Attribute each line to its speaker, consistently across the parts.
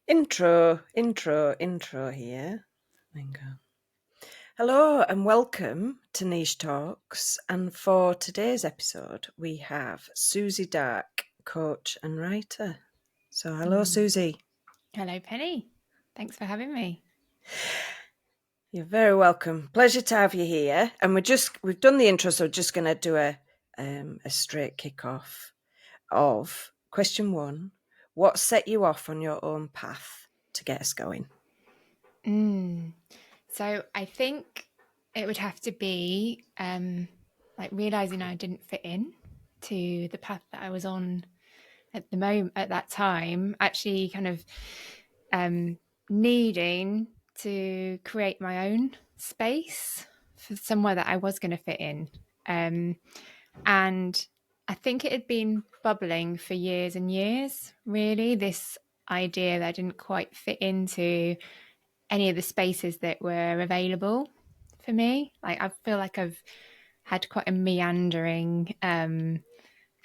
Speaker 1: Intro here. There you go. Hello and welcome to Niche Talks. And for today's episode, we have Suzy Darke, coach and writer. So hello, Suzy.
Speaker 2: Hello, Penny. Thanks for having me.
Speaker 1: You're very welcome. Pleasure to have you here. And we've done the intro, so we're just going to do a straight kick-off of question one. What set you off on your own path to get us going?
Speaker 2: So I think it would have to be like realizing I didn't fit in to the path that I was on at the moment at that time. Actually, kind of needing to create my own space for somewhere that I was going to fit in, and I think it had been bubbling for years and years. Really, this idea that I didn't quite fit into any of the spaces that were available for me. Like I feel like I've had quite a meandering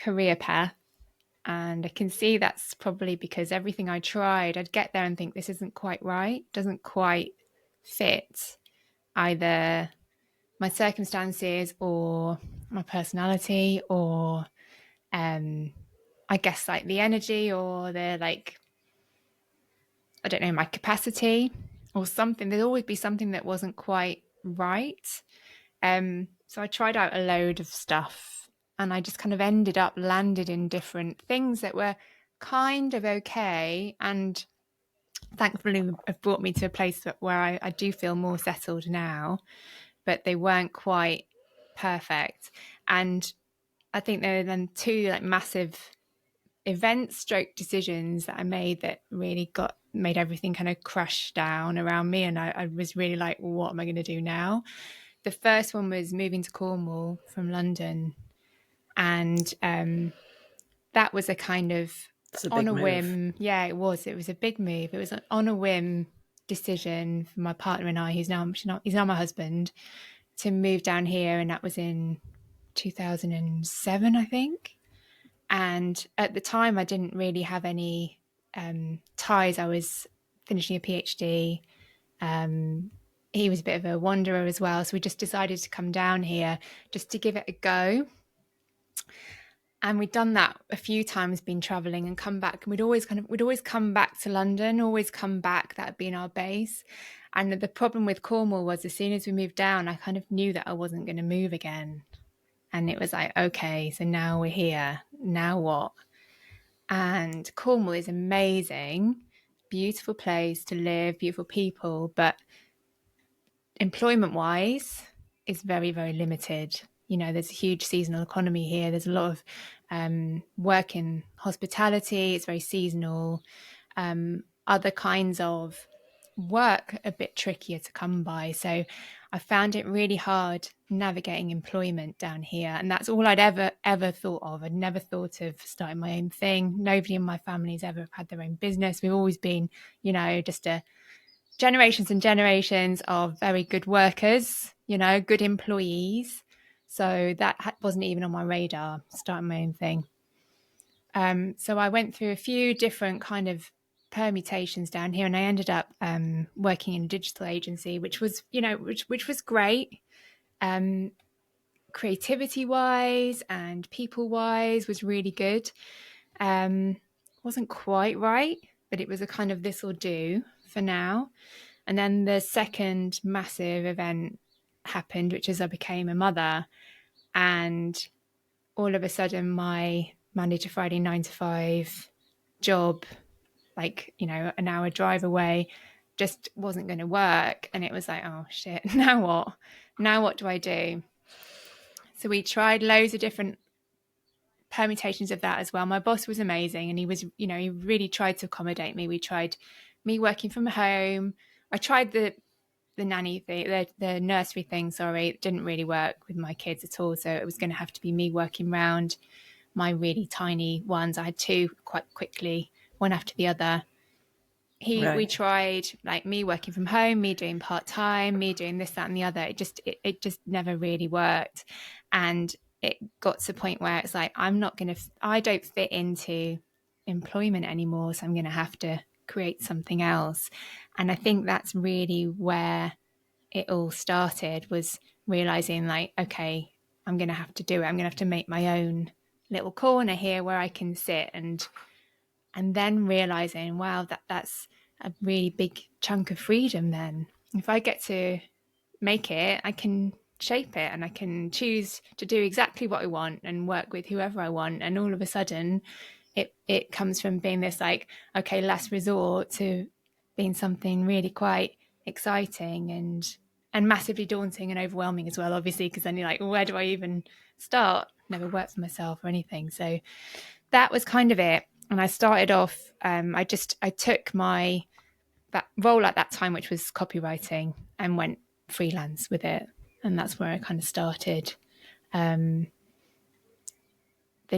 Speaker 2: career path, and I can see that's probably because everything I tried, I'd get there and think this isn't quite right, doesn't quite fit either my circumstances or my personality or I guess like the energy or the like I don't know, my capacity or something. There'd always be something that wasn't quite right. So I tried out a load of stuff and I just kind of landed in different things that were kind of okay and thankfully have brought me to a place where I do feel more settled now, but they weren't quite perfect. And I think there were then two like massive events stroke decisions that I made that really made everything kind of crash down around me. And I was really like, well, what am I going to do now? The first one was moving to Cornwall from London. And that was a kind of on a whim. Yeah, it was. It was a big move. It was on a whim decision for my partner and I, he's now my husband, to move down here. And that was in 2007, I think. And at the time, I didn't really have any ties. I was finishing a PhD. He was a bit of a wanderer as well. So we just decided to come down here just to give it a go. And we'd done that a few times, been traveling and come back. And we'd always come back to London, always come back. That had been our base. And the problem with Cornwall was as soon as we moved down, I kind of knew that I wasn't going to move again. And it was like, okay, so now we're here. Now what? And Cornwall is amazing, beautiful place to live, beautiful people, but employment-wise, it's very, very limited. You know, there's a huge seasonal economy here. There's a lot of work in hospitality. It's very seasonal. Other kinds of work a bit trickier to come by. So I found it really hard navigating employment down here. And that's all I'd ever thought of. I'd never thought of starting my own thing. Nobody in my family's ever had their own business. We've always been, you know, just generations and generations of very good workers, you know, good employees. So that wasn't even on my radar, starting my own thing. So I went through a few different kind of permutations down here, and I ended up working in a digital agency, which was, you know, which was great. Creativity wise and people wise was really good. Wasn't quite right, but it was a kind of this will do for now. And then the second massive event happened, which is I became a mother, and all of a sudden my Monday to Friday 9 to 5 job, like, you know, an hour drive away, just wasn't going to work. And it was like, oh shit, now what do I do? So we tried loads of different permutations of that as well. My boss was amazing, and he was, you know, he really tried to accommodate me. We tried me working from home. I tried the nanny thing, the nursery thing, sorry. It didn't really work with my kids at all. So it was going to have to be me working around my really tiny ones. I had two quite quickly, one after the other. We tried like me working from home, me doing part-time, me doing this, that, and the other. It just never really worked. And it got to the point where it's like, I don't fit into employment anymore. So I'm going to have to create something else. And I think that's really where it all started, was realizing like, okay, I'm going to have to do it. I'm going to have to make my own little corner here where I can sit, and then realizing, wow, that's a really big chunk of freedom. Then if I get to make it, I can shape it, and I can choose to do exactly what I want and work with whoever I want. And all of a sudden it comes from being this like, okay, last resort, to being something really quite exciting and massively daunting and overwhelming as well, obviously, because then you're like, where do I even start? Never worked for myself or anything. So that was kind of it. And I started off, I took my that role at that time, which was copywriting, and went freelance with it. And that's where I kind of started. The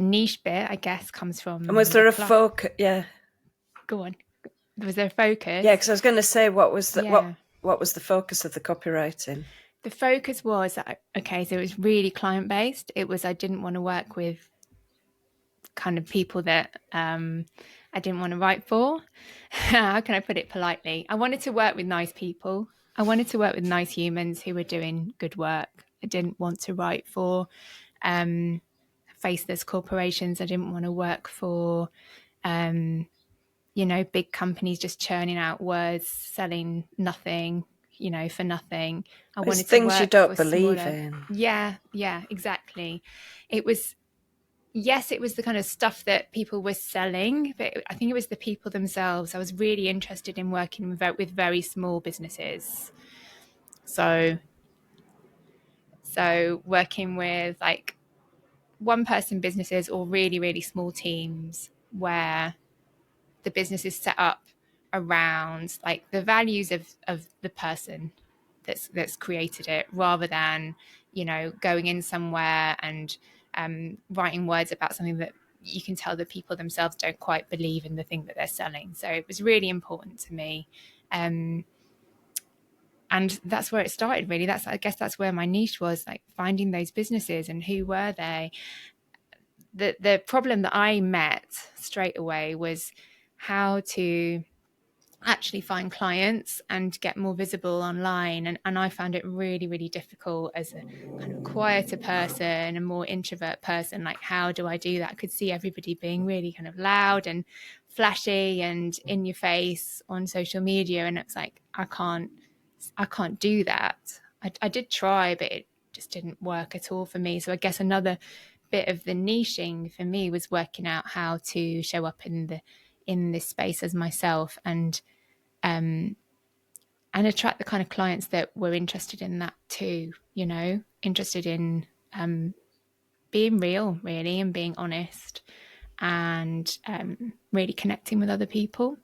Speaker 2: niche bit, I guess, comes
Speaker 1: And was
Speaker 2: from
Speaker 1: there a focus? Yeah.
Speaker 2: Go on. Was there a focus?
Speaker 1: Yeah, because I was going to say, what was
Speaker 2: Yeah.
Speaker 1: what was the focus of the copywriting?
Speaker 2: The focus was that, okay, so it was really client based. It was, I didn't want to work with kind of people that I didn't want to write for. How can I put it politely? I wanted to work with nice people. I wanted to work with nice humans who were doing good work. I didn't want to write for faceless corporations. I didn't want to work for big companies just churning out words, selling nothing, for nothing. I
Speaker 1: It's
Speaker 2: wanted to
Speaker 1: things you
Speaker 2: work
Speaker 1: don't
Speaker 2: for
Speaker 1: believe
Speaker 2: smaller.
Speaker 1: in.
Speaker 2: Yeah, exactly. It was, yes, it was the kind of stuff that people were selling, but I think it was the people themselves. I was really interested in working with very small businesses. So working with like one person businesses or really, really small teams where the business is set up around like the values of the person that's created it, rather than going in somewhere and writing words about something that you can tell the people themselves don't quite believe in the thing that they're selling. So it was really important to me, and that's where it started, really. I guess that's where my niche was, like finding those businesses and who were they. The problem that I met straight away was how to actually find clients and get more visible online. And I found it really, really difficult as a kind of quieter person, a more introvert person. Like, how do I do that? I could see everybody being really kind of loud and flashy and in your face on social media. And it's like, I can't do that. I did try, but it just didn't work at all for me. So I guess another bit of the niching for me was working out how to show up in this space as myself, and attract the kind of clients that were interested in that too, interested in being real, really, and being honest, and really connecting with other people.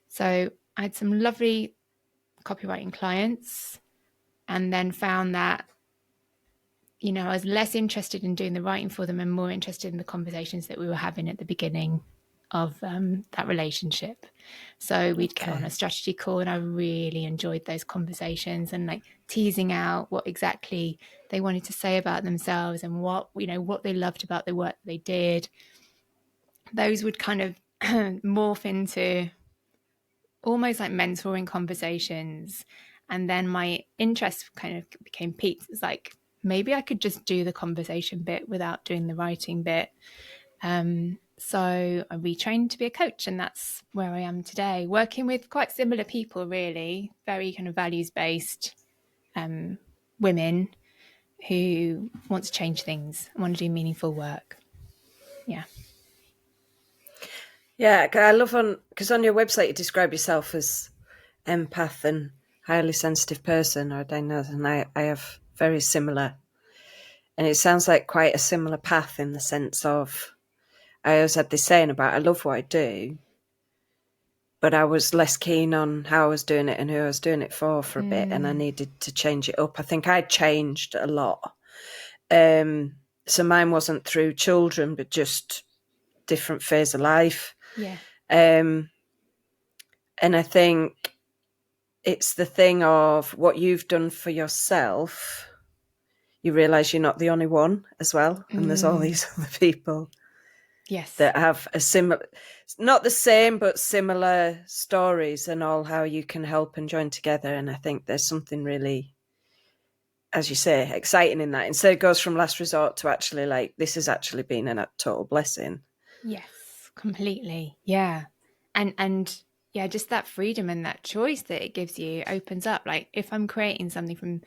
Speaker 2: So I had some lovely copywriting clients, and then found that I was less interested in doing the writing for them and more interested in the conversations that we were having at the beginning of that relationship. So we'd get on a strategy call, and I really enjoyed those conversations, and like teasing out what exactly they wanted to say about themselves and what they loved about the work that they did. Those would kind of morph into almost like mentoring conversations. And then my interest kind of became piqued. It's like, maybe I could just do the conversation bit without doing the writing bit. So I retrained to be a coach, and that's where I am today, working with quite similar people, really, very kind of values-based women who want to change things, want to do meaningful work. Yeah.
Speaker 1: Yeah, I love because on your website you describe yourself as empath and highly sensitive person, or diagnosed, and I have very similar. And it sounds like quite a similar path in the sense of, I always had this saying about, I love what I do, but I was less keen on how I was doing it and who I was doing it for a bit, and I needed to change it up. I think I changed a lot. So mine wasn't through children, but just different phase of life.
Speaker 2: Yeah.
Speaker 1: And I think it's the thing of what you've done for yourself. You realise you're not the only one as well, and there's all these other people.
Speaker 2: Yes.
Speaker 1: that have a similar, not the same, but similar stories, and all how you can help and join together. And I think there's something really, as you say, exciting in that. Instead, it goes from last resort to actually like, this has actually been a total blessing.
Speaker 2: Yes, completely. Yeah. And yeah, just that freedom and that choice that it gives you opens up. Like if I'm creating something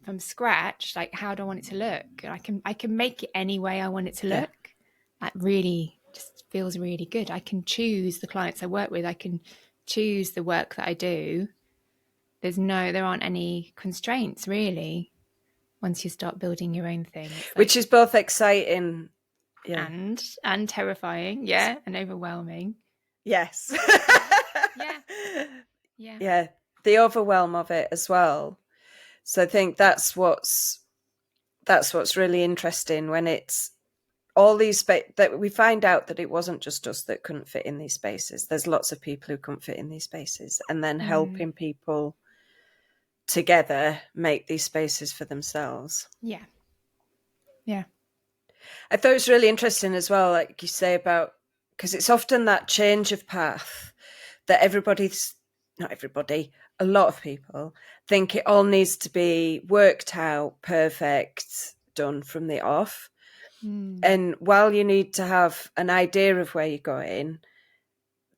Speaker 2: from scratch, like how do I want it to look? I can make it any way I want it to
Speaker 1: Yeah.
Speaker 2: look. That really just feels really good. I can choose the clients I work with. I can choose the work that I do. There aren't any constraints really once you start building your own thing. It's
Speaker 1: Which
Speaker 2: like
Speaker 1: is both exciting. Yeah.
Speaker 2: and terrifying, yeah, and overwhelming.
Speaker 1: Yes.
Speaker 2: Yeah, yeah.
Speaker 1: Yeah. The overwhelm of it as well. So I think that's what's really interesting when it's all these that we find out that it wasn't just us that couldn't fit in these spaces. There's lots of people who couldn't fit in these spaces, and then
Speaker 2: Mm,
Speaker 1: helping people together make these spaces for themselves.
Speaker 2: yeah, yeah.
Speaker 1: I thought it was really interesting as well, like you say about, because it's often that change of path that not everybody, a lot of people think it all needs to be worked out, perfect, done from the off.
Speaker 2: Mm,
Speaker 1: And while you need to have an idea of where you're going,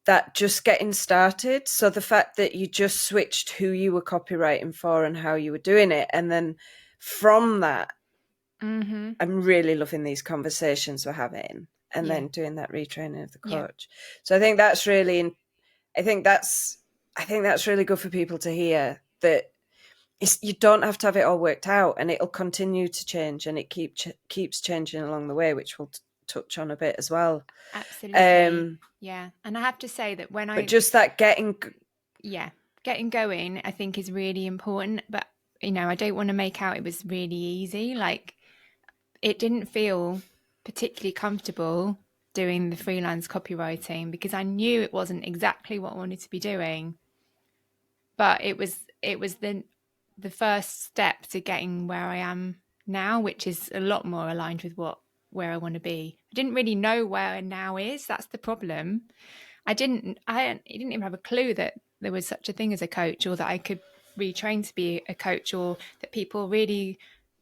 Speaker 1: that just getting started. So the fact that you just switched who you were copywriting for and how you were doing it. And then from that,
Speaker 2: mm-hmm.
Speaker 1: I'm really loving these conversations we're having, and
Speaker 2: Yeah,
Speaker 1: then doing that retraining of the
Speaker 2: yeah.
Speaker 1: coach. So I think that's really, I think that's, I think that's really good for people to hear, that you don't have to have it all worked out, and it'll continue to change, and it keeps changing along the way, which we'll touch on a bit as well.
Speaker 2: Absolutely. Yeah. And I have to say that
Speaker 1: But just that
Speaker 2: yeah, getting going, I think is really important. But, I don't want to make out it was really easy. Like, it didn't feel particularly comfortable doing the freelance copywriting because I knew it wasn't exactly what I wanted to be doing. But it was the first step to getting where I am now, which is a lot more aligned with where I want to be. I didn't really know where now is. That's the problem. I didn't even have a clue that there was such a thing as a coach, or that I could retrain to be a coach, or that people really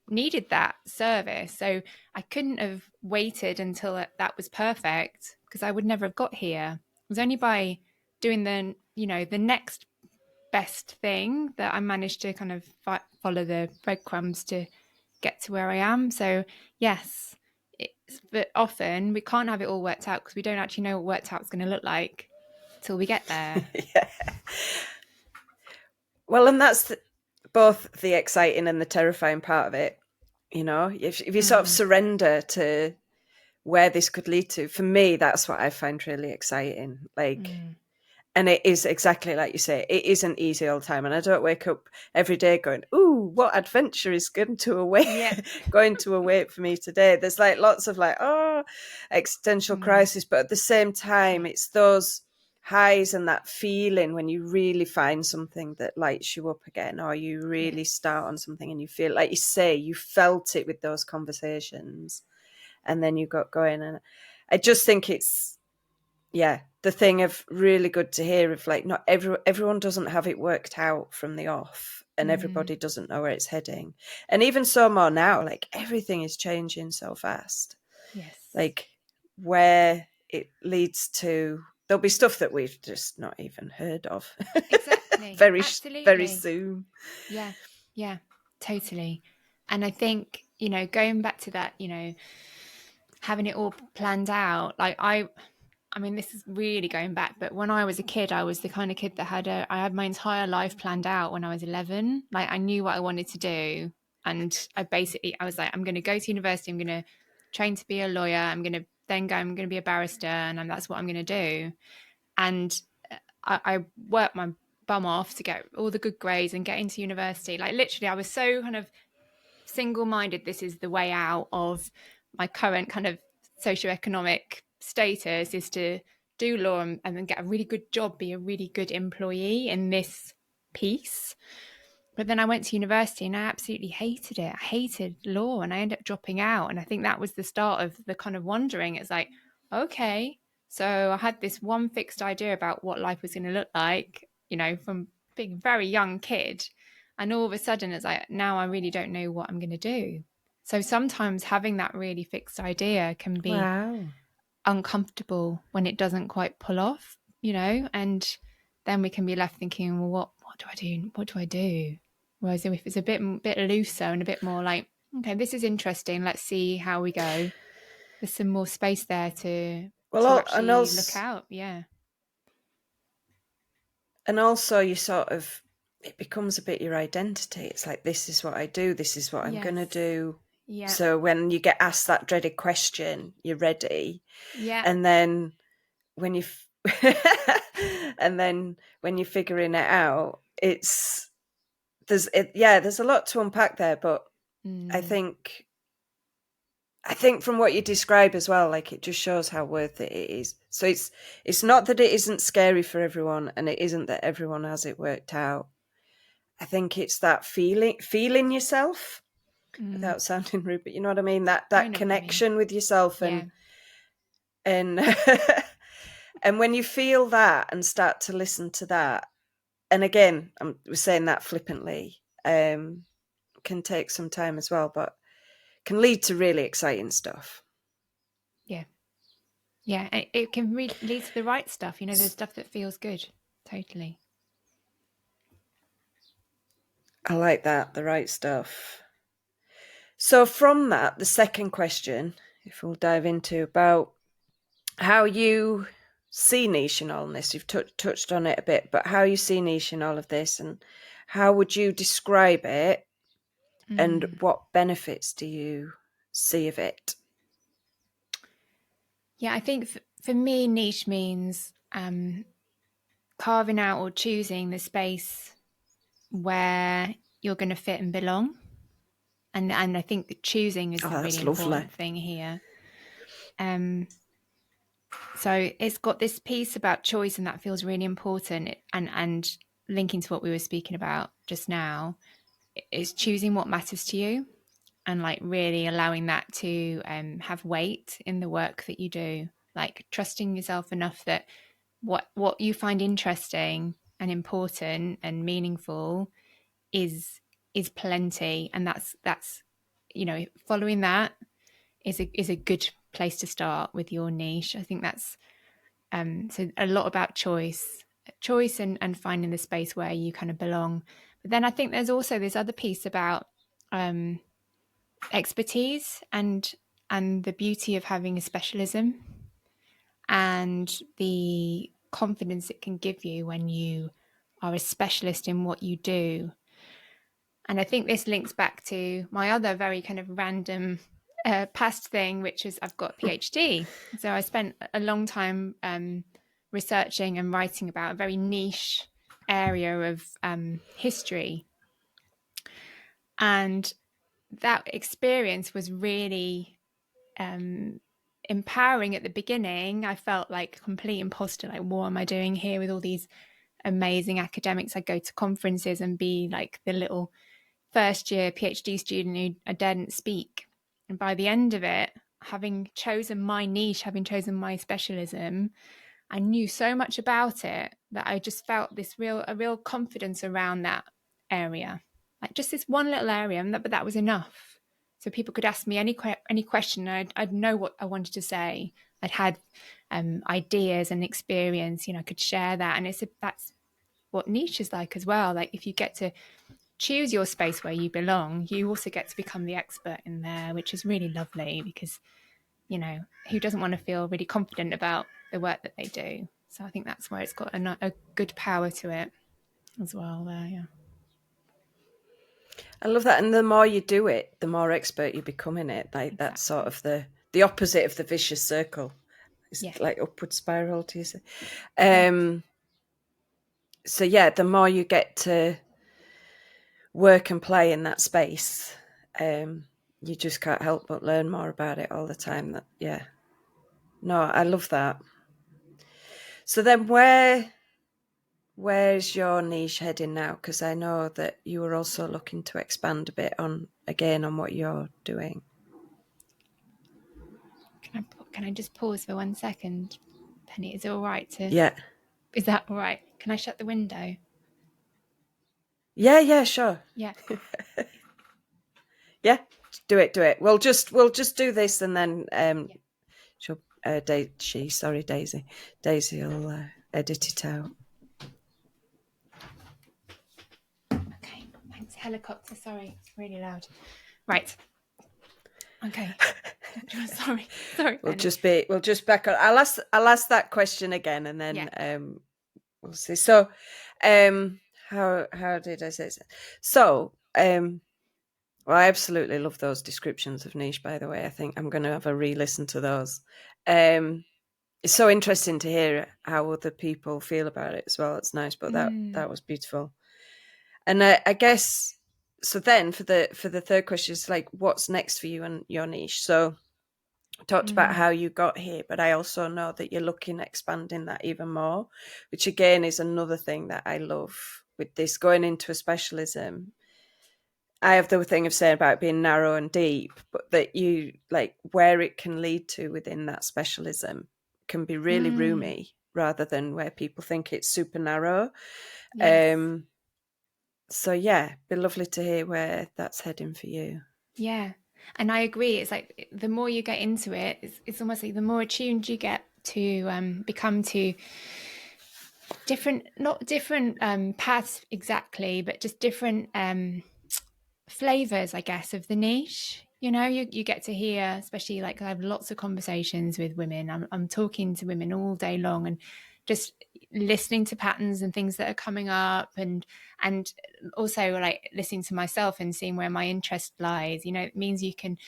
Speaker 2: needed that service. So I couldn't have waited until that was perfect, because I would never have got here. It was only by doing the next best thing that I managed to kind of follow the breadcrumbs to get to where I am. So yes, but often we can't have it all worked out because we don't actually know what worked out is going to look like till we get there.
Speaker 1: yeah. Well, and that's both the exciting and the terrifying part of it. If you sort of
Speaker 2: Mm,
Speaker 1: surrender to where this could lead to, for me, that's what I find really exciting. Like,
Speaker 2: mm.
Speaker 1: and it is exactly like you say, it isn't easy all the time. And I don't wake up every day going, ooh, what adventure is going to await
Speaker 2: Yeah.
Speaker 1: going to await for me today? There's like lots of like, existential
Speaker 2: Mm,
Speaker 1: crisis. But at the same time,
Speaker 2: yeah.
Speaker 1: it's those highs and that feeling when you really find something that lights you up again, or you really
Speaker 2: Yes.
Speaker 1: start on something and you feel, like you say, you felt it with those conversations, and then you got going. And I just think it's, yeah, the thing of really good to hear of like, not everyone doesn't have it worked out from the off, and
Speaker 2: Mm,
Speaker 1: everybody doesn't know where it's heading. And even so more now, like everything is changing so fast,
Speaker 2: yes.
Speaker 1: like where it leads to, there'll be stuff that we've just not even heard of
Speaker 2: Exactly.
Speaker 1: very very
Speaker 2: Absolutely.
Speaker 1: soon.
Speaker 2: Yeah. Yeah. Totally. And I think, going back to that, having it all planned out, like I mean, this is really going back, but when I was a kid, I was the kind of kid that I had my entire life planned out when I was 11. Like I knew what I wanted to do. And I was like, I'm going to go to university. I'm going to train to be a lawyer. I'm going to be a barrister. And that's what I'm going to do. And I worked my bum off to get all the good grades and get into university. Like literally, I was so kind of single-minded. This is the way out of my current kind of socioeconomic status, is to do law and then get a really good job, be a really good employee in this piece. But then I went to university and I absolutely hated it. I hated law and I ended up dropping out. And I think that was the start of the kind of wondering. It's like, okay. So I had this one fixed idea about what life was going to look like, from being a very young kid. And all of a sudden, it's like, now I really don't know what I'm going to do. So sometimes having that really fixed idea can be
Speaker 1: Wow.
Speaker 2: uncomfortable when it doesn't quite pull off, and then we can be left thinking, well, what do I do? What do I do? Whereas if it's a bit looser and a bit more like, okay, this is interesting. Let's see how we go. There's some more space there to
Speaker 1: And
Speaker 2: actually look out. Yeah.
Speaker 1: also you sort of, it becomes a bit your identity. It's like, this is what I do, this is what I'm going to
Speaker 2: Yes.
Speaker 1: do.
Speaker 2: Yeah.
Speaker 1: So when you get asked that dreaded question, you're ready.
Speaker 2: Yeah.
Speaker 1: And then when you and then when you're figuring it out, there's a lot to unpack there, but I
Speaker 2: Mm,
Speaker 1: think from what you describe as well, like, it just shows how worth it is. So it's not that it isn't scary for everyone, and it isn't that everyone has it worked out. I think it's that feeling yourself,
Speaker 2: mm.
Speaker 1: without sounding rude, but you know what I mean? That
Speaker 2: I
Speaker 1: that
Speaker 2: know what you mean.
Speaker 1: connection with yourself,
Speaker 2: Yeah.
Speaker 1: and and when you feel that and start to listen to that, and again, we're saying that flippantly, can take some time as well, but can lead to really exciting stuff.
Speaker 2: Yeah. Yeah. And it can lead to the right stuff. There's stuff that feels good. Totally.
Speaker 1: I like that, the right stuff. So from that, the second question, if we'll dive into about how you see niche in all this. You've touched on it a bit, but how you see niche in all of this, and how would you describe it, and
Speaker 2: Mm.
Speaker 1: what benefits do you see of it?
Speaker 2: Yeah, I think for me, niche means carving out or choosing the space where you're going to fit and belong. And I think that choosing is
Speaker 1: Oh,
Speaker 2: the really
Speaker 1: that's lovely.
Speaker 2: important thing here. Um, so it's got this piece about choice, and that feels really important. And linking to what we were speaking about just now, is choosing what matters to you, and like really allowing that to have weight in the work that you do. Like trusting yourself enough that what you find interesting and important and meaningful is plenty, and that's following that is a good place to start with your niche. I think that's so a lot about choice and finding the space where you kind of belong. But then I think there's also this other piece about um expertise and the beauty of having a specialism, and the confidence it can give you when you are a specialist in what you do. And I think this links back to my other very kind of random past thing, which is I've got a PhD. So I spent a long time researching and writing about a very niche area of history. And that experience was really empowering at the beginning. I felt like a complete imposter, like, what am I doing here with all these amazing academics? I'd go to conferences and be like the little first year PhD student who I didn't speak. And by the end of it, having chosen my niche, having chosen my specialism, I knew so much about it that I just felt a real confidence around that area, like just this one little area, but that was enough. So people could ask me any question, and I'd know what I wanted to say. I'd had ideas and experience, I could share that, and that's what niche is like as well. Like if you get to choose your space where you belong, you also get to become the expert in there, which is really lovely because, who doesn't want to feel really confident about the work that they do? So I think that's where it's got a good power to it as well there, yeah.
Speaker 1: I love that, and the more you do it, the more expert you become in it. Like, that's sort
Speaker 2: Exactly.
Speaker 1: of the opposite of the vicious circle. It's
Speaker 2: Yeah.
Speaker 1: like upward spiral, do you say?
Speaker 2: Yeah.
Speaker 1: So yeah, the more you get to work and play in that space, you just can't help but learn more about it all the time. That, yeah, no, I love that. So then, where's your niche heading now? Because I know that you were also looking to expand a bit on what you're doing.
Speaker 2: Can I just pause for 1 second? Penny, is it all right to...
Speaker 1: Yeah.
Speaker 2: Is that all right? Can I shut the window?
Speaker 1: Yeah, sure.
Speaker 2: Yeah.
Speaker 1: Yeah, do it. We'll just do this, and then she'll Daisy will edit it out.
Speaker 2: Okay, thanks. Helicopter, sorry, it's really loud. Right. Okay. sorry,
Speaker 1: We'll
Speaker 2: Penny.
Speaker 1: just back on. I'll ask that question again, and then we'll see. So, how did I say it? So, well, I absolutely love those descriptions of niche. By the way, I think I'm going to have a re-listen to those. It's so interesting to hear how other people feel about it as well. It's nice, but that was beautiful. And I guess so. Then for the third question, it's like, what's next for you and your niche? So I talked about how you got here, but I also know that you're looking at expanding that even more, which again is another thing that I love with this going into a specialism. I have the thing of saying about being narrow and deep, but that you like where it can lead to within that specialism can be really roomy rather than where people think it's super narrow.
Speaker 2: Yes.
Speaker 1: So yeah, be lovely to hear where that's heading for you.
Speaker 2: Yeah. And I agree. It's like the more you get into it, it's almost like the more attuned you get to become to different, not different paths exactly, but just different flavors, I guess, of the niche. You get to hear, especially like I have lots of conversations with women. I'm talking to women all day long and just listening to patterns and things that are coming up, and also like listening to myself and seeing where my interest lies. It means you can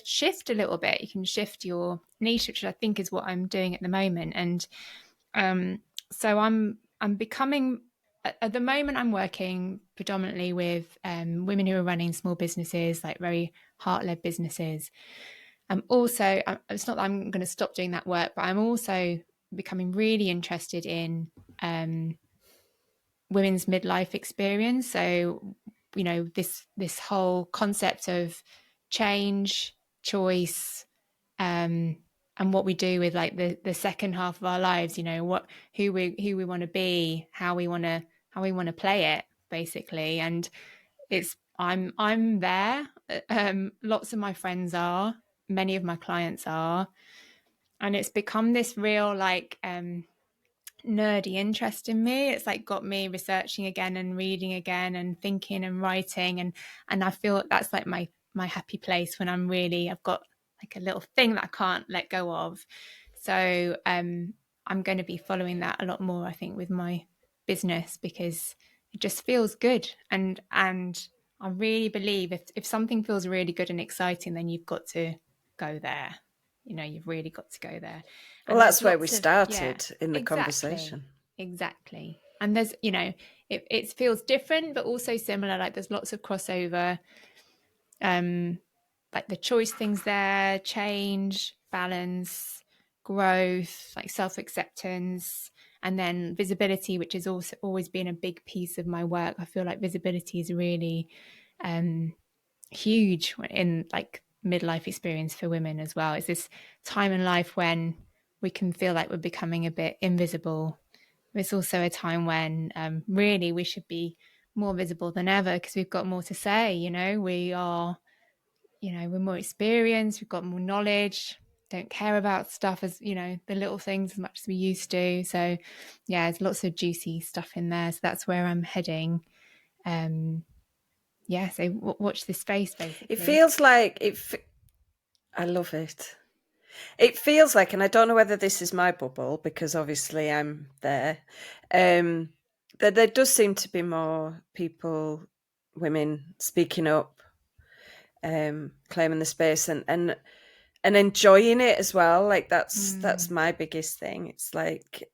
Speaker 2: shift a little bit. You can shift your niche, which I think is what I'm doing at the moment. And so I'm becoming, at the moment I'm working predominantly with women who are running small businesses, like very heart-led businesses. Also, it's not that I'm going to stop doing that work, but I'm also becoming really interested in women's midlife experience. So this whole concept of change, choice, and what we do with like the second half of our lives. Who we want to be, how we want to play it, basically. And I'm there. Lots of my friends are, many of my clients are, and it's become this real like nerdy interest in me. It's like got me researching again and reading again and thinking and writing, and I feel that's like my happy place when I've got like a little thing that I can't let go of. So I'm going to be following that a lot more, I think, with my business, because it just feels good. And I really believe if something feels really good and exciting, then you've got to go there. You've really got to go there.
Speaker 1: Well,
Speaker 2: And there's
Speaker 1: that's where we
Speaker 2: lots of, yeah,
Speaker 1: started in the
Speaker 2: exactly.
Speaker 1: conversation.
Speaker 2: Exactly. And there's, it feels different, but also similar. Like there's lots of crossover, like the choice things there, change, balance, growth, like self-acceptance, and then visibility, which has also always been a big piece of my work. I feel like visibility is really huge in like midlife experience for women as well. It's this time in life when we can feel like we're becoming a bit invisible. It's also a time when really we should be more visible than ever, because we've got more to say. We're more experienced, we've got more knowledge, don't care about stuff as the little things as much as we used to. So yeah, there's lots of juicy stuff in there. So that's where I'm heading. So watch this space,
Speaker 1: It
Speaker 2: basically.
Speaker 1: feels like I love it. It feels like, and I don't know whether this is my bubble because obviously I'm there, that there does seem to be more people, women speaking up, claiming the space and enjoying it as well. Like that's my biggest thing. It's like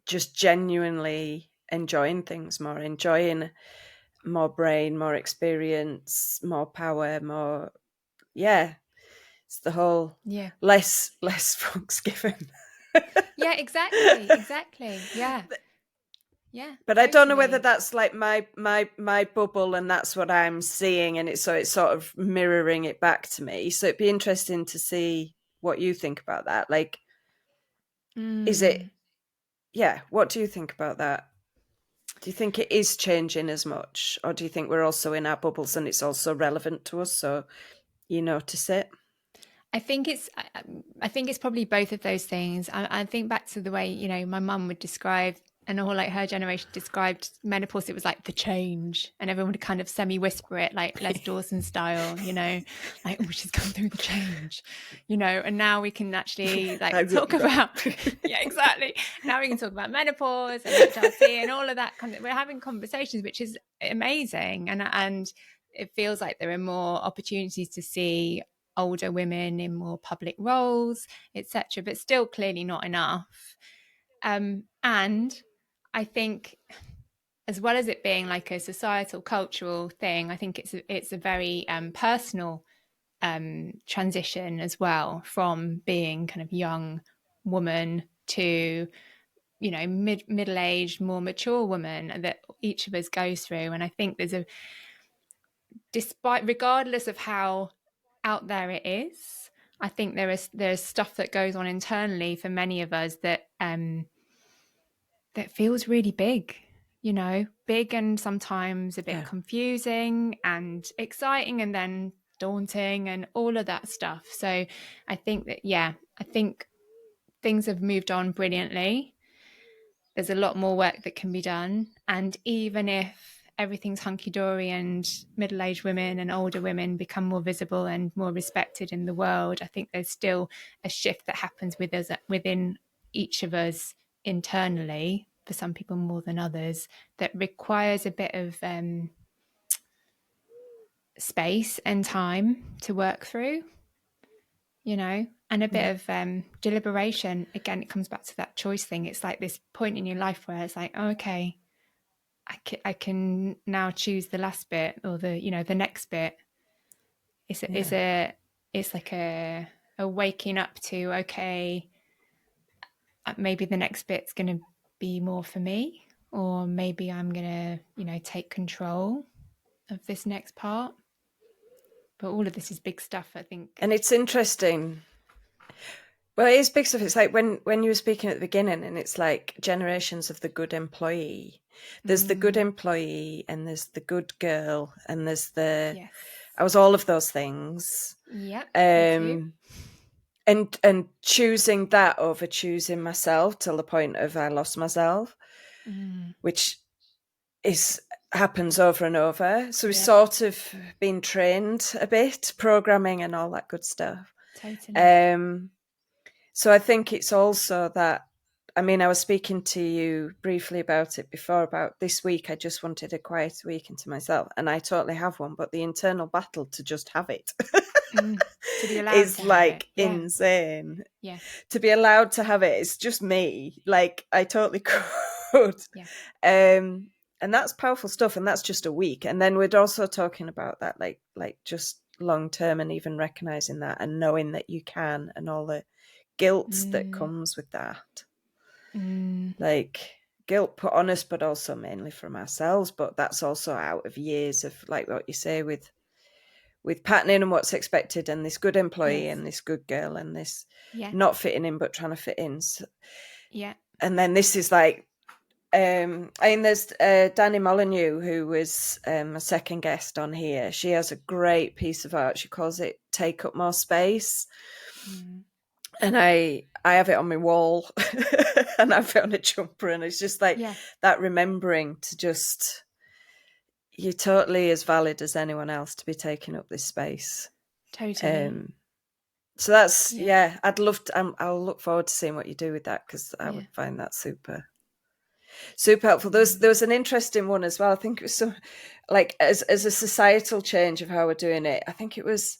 Speaker 1: just genuinely enjoying things more, enjoying more brain, more experience, more power, more it's the whole
Speaker 2: Yeah.
Speaker 1: less fucks given.
Speaker 2: Yeah, exactly. Yeah. Yeah,
Speaker 1: But I don't know whether
Speaker 2: totally.
Speaker 1: that's like my bubble and that's what I'm seeing, and it's sort of mirroring it back to me. So it'd be interesting to see what you think about that. Like, is it?
Speaker 2: Mm.
Speaker 1: Yeah, what do you think about that? Do you think it is changing as much, or do you think we're also in our bubbles and it's also relevant to us, so you notice it?
Speaker 2: I think it's I think it's probably both of those things. I think back to the way, you know, my mum would describe, and all like her generation described menopause, it was like the change, and everyone would kind of semi whisper it like Les Dawson style, you know, like, oh, she's gone through the change, you know. And now we can actually
Speaker 1: I
Speaker 2: like talk
Speaker 1: really got.
Speaker 2: about yeah, exactly. Now we can talk about menopause and HRT and all of that kind of, we're having conversations, which is amazing. And it feels like there are more opportunities to see older women in more public roles, etc., but still clearly not enough. And I think, as well as it being like a societal, cultural thing, I think it's a very personal transition as well, from being kind of young woman to, you know, middle aged, more mature woman that each of us goes through. And I think there's a, despite, regardless of how out there it is, I think there's stuff that goes on internally for many of us that feels really big, you know, big and sometimes a bit
Speaker 1: Yeah.
Speaker 2: confusing and exciting and then daunting and all of that stuff. So I think that, yeah, I think things have moved on brilliantly. There's a lot more work that can be done. And even if everything's hunky dory and middle aged women and older women become more visible and more respected in the world, I think there's still a shift that happens with us, within each of us internally, for some people more than others, that requires a bit of space and time to work through, you know, and a
Speaker 1: Yeah.
Speaker 2: bit of deliberation. Again, it comes back to that choice thing. It's like this point in your life where it's like, oh, okay, I can now choose the last bit, or the, you know, the next bit.
Speaker 1: Yeah.
Speaker 2: It's like a waking up to, okay, maybe the next bit's going to be more for me, or maybe I'm going to, you know, take control of this next part. But all of this is big stuff, I think.
Speaker 1: And it's interesting. Well, it is big stuff. It's like when you were speaking at the beginning, and it's like generations of the good employee. There's the good
Speaker 2: Mm,
Speaker 1: employee, and there's the good girl, and there's the.
Speaker 2: yes.
Speaker 1: I was all of those things,
Speaker 2: Yep. Me too.
Speaker 1: um, and choosing that over choosing myself till the point of I lost myself,
Speaker 2: Mm,
Speaker 1: which is happens over and over. So we've
Speaker 2: yep.
Speaker 1: sort of been trained a bit, programming and all that good stuff.
Speaker 2: Totally.
Speaker 1: Um, So I think it's also that, I mean, I was speaking to you briefly about it before, about this week. I just wanted a quiet week into myself, and I totally have one, but the internal battle to just have it
Speaker 2: Mm, to be allowed
Speaker 1: is
Speaker 2: to have it.
Speaker 1: like
Speaker 2: Yeah.
Speaker 1: insane.
Speaker 2: Yeah.
Speaker 1: To be allowed to have it, it's just me. Like, I totally could.
Speaker 2: Yeah.
Speaker 1: And that's powerful stuff, and that's just a week. And then we're also talking about that, like just long term, and even recognizing that and knowing that you can, and all the guilt that
Speaker 2: Mm,
Speaker 1: comes with that.
Speaker 2: mm,
Speaker 1: Like, guilt put on us, but also mainly from ourselves. But that's also out of years of, like what you say, with patterning and what's expected, and this good employee
Speaker 2: yes.
Speaker 1: and this good girl and this
Speaker 2: Yeah.
Speaker 1: not fitting in but trying to fit in. So,
Speaker 2: Yeah.
Speaker 1: and then this is like, I mean, there's Danny Molyneux, who was a second guest on here. She has a great piece of art. She calls it "Take Up More Space,"
Speaker 2: Mm,
Speaker 1: and I have it on my wall, and I've it on a jumper, and it's just like
Speaker 2: yeah.
Speaker 1: that, remembering to just, you're totally as valid as anyone else to be taking up this space.
Speaker 2: Totally.
Speaker 1: Um, so that's,
Speaker 2: Yeah.
Speaker 1: yeah, I'd love to. I'll look forward to seeing what you do with that, because I
Speaker 2: Yeah.
Speaker 1: would find that super helpful. There
Speaker 2: Mm,
Speaker 1: was an interesting one as well. I think it was so, like, as a societal change of how we're doing it. I think it was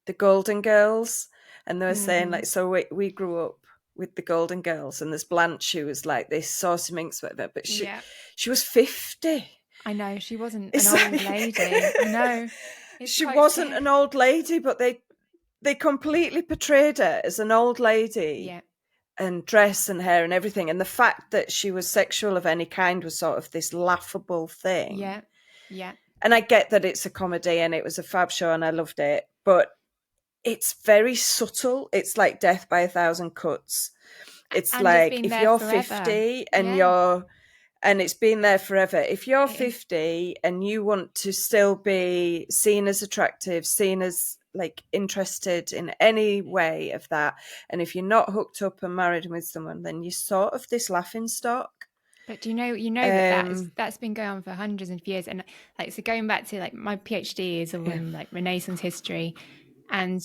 Speaker 1: the Golden Girls, and they were saying,
Speaker 2: mm-hmm.
Speaker 1: like, so we grew up with the Golden Girls, and there's Blanche, who was like this saucy minx, whatever, but
Speaker 2: Yeah.
Speaker 1: she was 50.
Speaker 2: I know. She wasn't an
Speaker 1: It's
Speaker 2: old
Speaker 1: like
Speaker 2: lady. I know. It's
Speaker 1: she
Speaker 2: quite
Speaker 1: wasn't
Speaker 2: scary.
Speaker 1: an old lady, but they completely portrayed her as an old lady,
Speaker 2: Yeah.
Speaker 1: and dress and hair and everything. And the fact that she was sexual of any kind was sort of this laughable thing.
Speaker 2: Yeah. Yeah.
Speaker 1: And I get that it's a comedy and it was a fab show and I loved it, but it's very subtle. It's like Death by a Thousand Cuts. It's
Speaker 2: And it's
Speaker 1: like
Speaker 2: been
Speaker 1: if
Speaker 2: there
Speaker 1: you're
Speaker 2: forever.
Speaker 1: 50
Speaker 2: Yeah.
Speaker 1: and it's been there forever. If you're
Speaker 2: It is.
Speaker 1: 50 and you want to still be seen as attractive, seen as like interested in any way of that, and if you're not hooked up and married with someone, then you're sort of this laughing stock.
Speaker 2: But do you know that that's been going on for hundreds of years, and like so going back to like my PhD is all
Speaker 1: Yeah.
Speaker 2: in like Renaissance history, and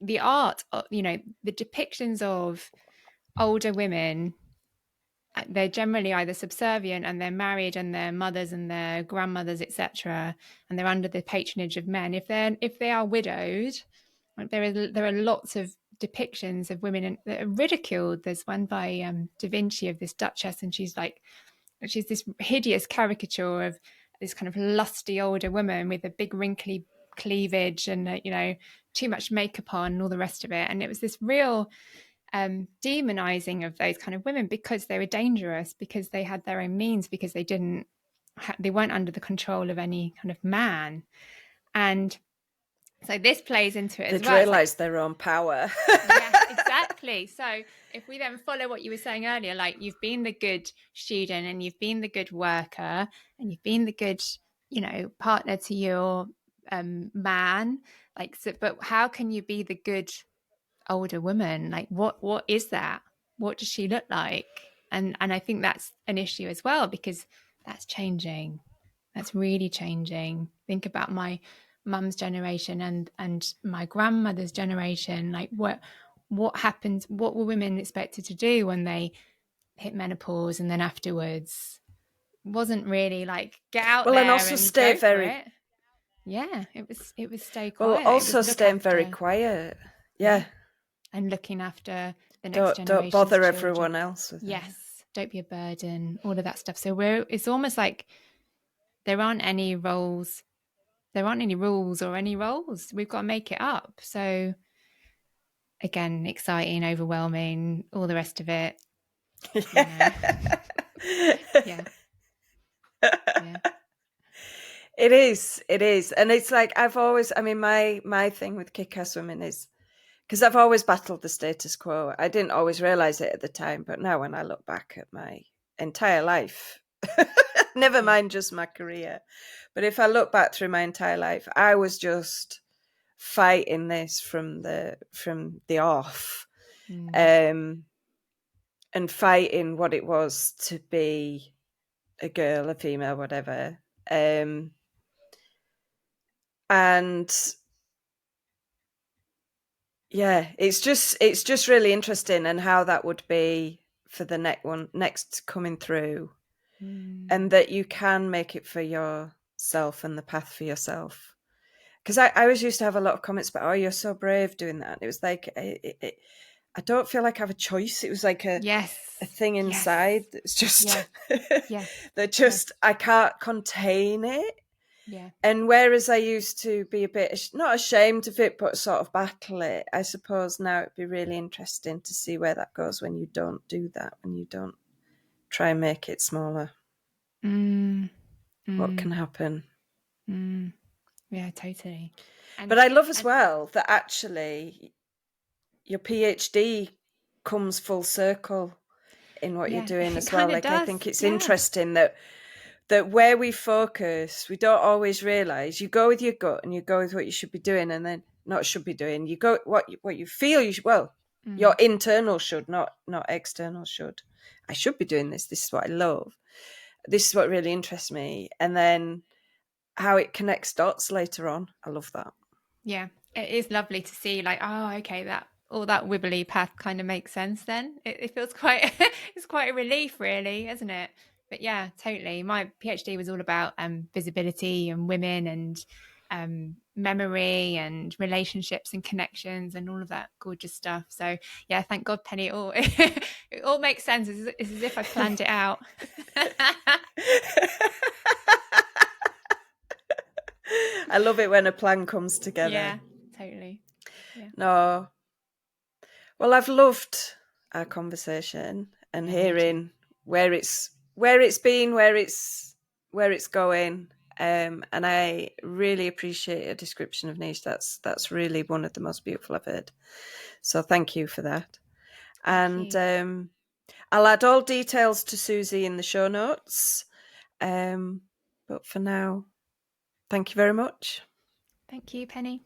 Speaker 2: the art, the depictions of older women, they're generally either subservient and they're married and their mothers and their grandmothers, etc., and they're under the patronage of men. If they are widowed, like there are lots of depictions of women that are ridiculed. There's one by Da Vinci of this duchess, and she's this hideous caricature of this kind of lusty older woman with a big wrinkly cleavage and too much makeup on and all the rest of it. And it was this real demonizing of those kind of women because they were dangerous, because they had their own means, because they weren't under the control of any kind of man. And so this plays into it as
Speaker 1: They'd
Speaker 2: well. It's like,
Speaker 1: realise their own power.
Speaker 2: yes, exactly. So if we then follow what you were saying earlier, like you've been the good student and you've been the good worker and you've been the good, partner to your man, like, so, but how can you be the good older woman? Like, what is that? What does she look like? And I think that's an issue as well, because that's changing. That's really changing. Think about my mum's generation and my grandmother's generation. Like what happened? What were women expected to do when they hit menopause, and then afterwards wasn't really like get out
Speaker 1: Well, and
Speaker 2: there
Speaker 1: also
Speaker 2: and
Speaker 1: stay
Speaker 2: go for
Speaker 1: very
Speaker 2: it. Yeah, it was stay
Speaker 1: well,
Speaker 2: quiet. It was
Speaker 1: also
Speaker 2: look
Speaker 1: staying very
Speaker 2: after.
Speaker 1: quiet.
Speaker 2: Yeah,
Speaker 1: Yeah.
Speaker 2: and looking after the next
Speaker 1: Don't
Speaker 2: generation's
Speaker 1: bother
Speaker 2: children.
Speaker 1: everyone else with it.
Speaker 2: Yes, don't be a burden, all of that stuff. So it's almost like there aren't any roles, there aren't any rules or any roles. We've got to make it up. So again, exciting, overwhelming, all the rest of it. Yeah. Yeah.
Speaker 1: It is. And it's like my thing with kick-ass women is because I've always battled the status quo. I didn't always realize it at the time, but now when I look back at my entire life, never
Speaker 2: Yeah.
Speaker 1: mind just my career, but if I look back through my entire life, I was just fighting this from the off,
Speaker 2: Mm.
Speaker 1: and fighting what it was to be a girl, a female, whatever. And yeah, it's just really interesting, and how that would be for the next coming through,
Speaker 2: Mm.
Speaker 1: and that you can make it for yourself and the path for yourself. Because I always used to have a lot of comments about, oh, you're so brave doing that. And it was like, I don't feel like I have a choice. It was like a
Speaker 2: Yes.
Speaker 1: thing
Speaker 2: Yes.
Speaker 1: inside that's just
Speaker 2: Yeah. Yeah.
Speaker 1: that just I can't contain it.
Speaker 2: Yeah.
Speaker 1: And whereas I used to be a bit not ashamed of it, but sort of battle it, I suppose now it'd be really interesting to see where that goes when you don't do that, when you don't try and make it smaller.
Speaker 2: Mm.
Speaker 1: What
Speaker 2: Mm.
Speaker 1: can happen?
Speaker 2: Mm. Yeah, totally.
Speaker 1: But I love as well that actually your PhD comes full circle in what you're
Speaker 2: yeah,
Speaker 1: doing
Speaker 2: it
Speaker 1: as well.
Speaker 2: kind of
Speaker 1: Like, I
Speaker 2: does.
Speaker 1: think it's
Speaker 2: Yeah.
Speaker 1: interesting that where we focus, we don't always realize. You go with your gut and you go with what you should be doing, and then not should be doing. You go what you feel you should. Well, your
Speaker 2: Mm.
Speaker 1: internal should, not external should. I should be doing this. This is what I love. This is what really interests me. And then how it connects dots later on. I love that.
Speaker 2: Yeah, it is lovely to see, like, oh, okay, that all that wibbly path kind of makes sense then. It feels quite, it's quite a relief, really, isn't it? But yeah, totally. My PhD was all about visibility and women and memory and relationships and connections and all of that gorgeous stuff. So yeah, thank God, Penny, it all, it all makes sense. It's as if I planned it out.
Speaker 1: I love it when a plan comes together.
Speaker 2: Yeah, totally. Yeah.
Speaker 1: No. Well, I've loved our conversation and
Speaker 2: Yeah, me too.
Speaker 1: hearing where it's been, where it's going. And I really appreciate a description of niche. That's really one of the most beautiful I've heard. So thank you for that.
Speaker 2: Thank
Speaker 1: And
Speaker 2: you.
Speaker 1: I'll add all details to Suzy in the show notes. But for now, thank you very much.
Speaker 2: Thank you, Penny.